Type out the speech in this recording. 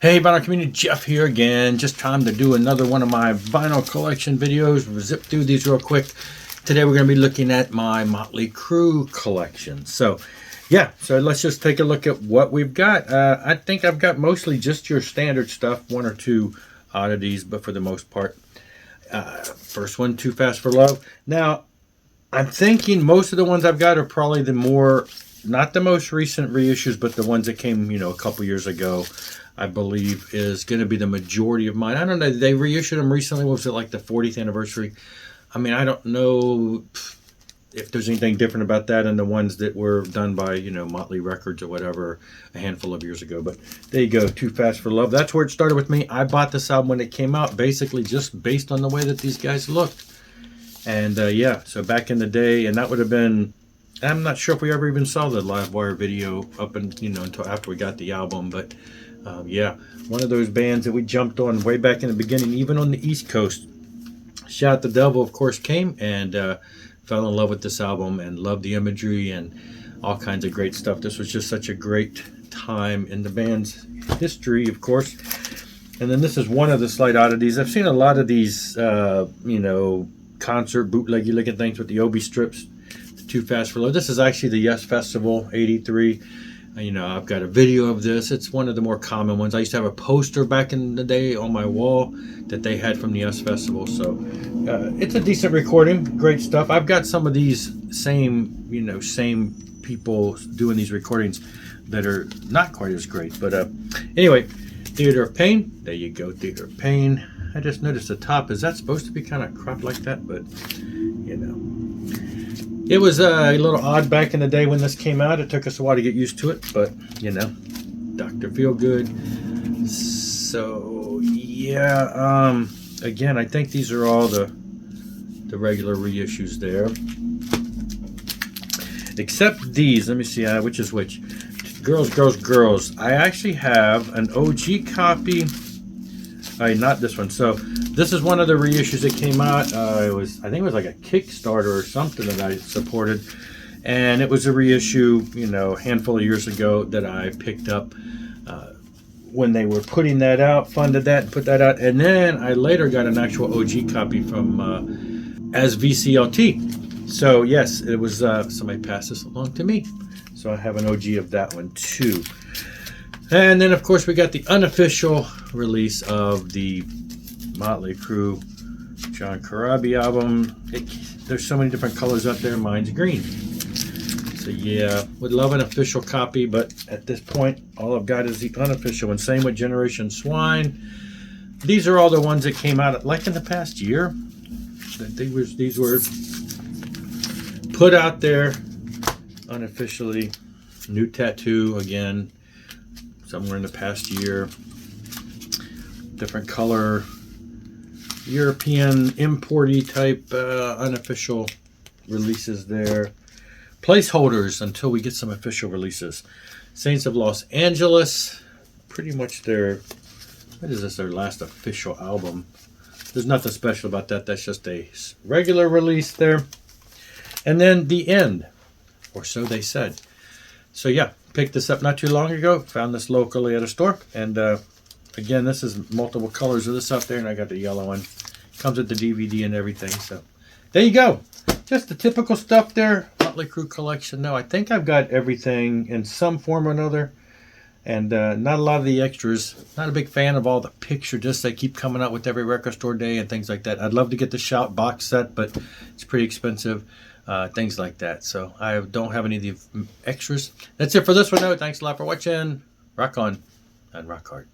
Hey vinyl community, Jeff here again. Just time to do another one of my vinyl collection videos. We'll zip through these real quick. Today we're going to be looking at my Motley Crue collection. So let's just take a look at what we've got. I think I've got mostly just your standard stuff, one or two oddities, but for the most part. First one, Too Fast for Love. Now, I'm thinking most of the ones I've got are probably the more, not the most recent reissues, but the ones that came, a couple years ago. I believe is going to be the majority of mine. I don't know. They reissued them recently. What was it, like the 40th anniversary? I mean, I don't know if there's anything different about that and the ones that were done by, Motley Records or whatever a handful of years ago. But there you go, Too Fast for Love. That's where it started with me. I bought this album when it came out, basically just based on the way that these guys looked. And so back in the day, and that would have been, I'm not sure if we ever even saw the Live Wire video up and, until after we got the album, but one of those bands that we jumped on way back in the beginning, even on the East Coast. Shout the Devil, of course, came and fell in love with this album and loved the imagery and all kinds of great stuff. This was just such a great time in the band's history, of course. And then this is one of the slight oddities. I've seen a lot of these, concert bootleggy looking things with the Obi strips. Too Fast for Love. This is actually the Yes Festival '83. I've got a video of this. It's one of the more common ones. I used to have a poster back in the day on my wall that they had from the Yes Festival. So it's a decent recording. Great stuff. I've got some of these same people doing these recordings that are not quite as great. But anyway, Theater of Pain. There you go, Theater of Pain. I just noticed the top. Is that supposed to be kind of cropped like that? But, it was a little odd back in the day when this came out. It took us a while to get used to it, but, Dr. Feelgood. So, again, I think these are all the regular reissues there. Except these. Let me see, which is which. Girls, Girls, Girls. I actually have an OG copy. Not this one. So this is one of the reissues that came out. I think it was like a Kickstarter or something that I supported, and it was a reissue, a handful of years ago that I picked up when they were putting that out, funded that, and put that out, and then I later got an actual OG copy from as VCLT. So yes, it was somebody passed this along to me, so I have an OG of that one too. And then, of course, we got the unofficial release of the Motley Crue John Corabi album. There's so many different colors out there. Mine's green. So, would love an official copy, but at this point, all I've got is the unofficial. And same with Generation Swine. These are all the ones that came out, like in the past year. These were put out there unofficially. New Tattoo, again. Somewhere in the past year. Different color. European importy type unofficial releases there. Placeholders until we get some official releases. Saints of Los Angeles. Pretty much their last official album. There's nothing special about that. That's just a regular release there. And then The End. Or so they said. So picked this up not too long ago. Found this locally at a store. And again, this is multiple colors of this out there. And I got the yellow one. Comes with the DVD and everything. So there you go. Just the typical stuff there. Motley Crue collection. No, I think I've got everything in some form or another. And not a lot of the extras. Not a big fan of all the picture discs they keep coming out with every record store day and things like that. I'd love to get the Shout box set, but it's pretty expensive. Things like that. So I don't have any of the extras. That's it for this one, though. Thanks a lot for watching. Rock on and rock hard.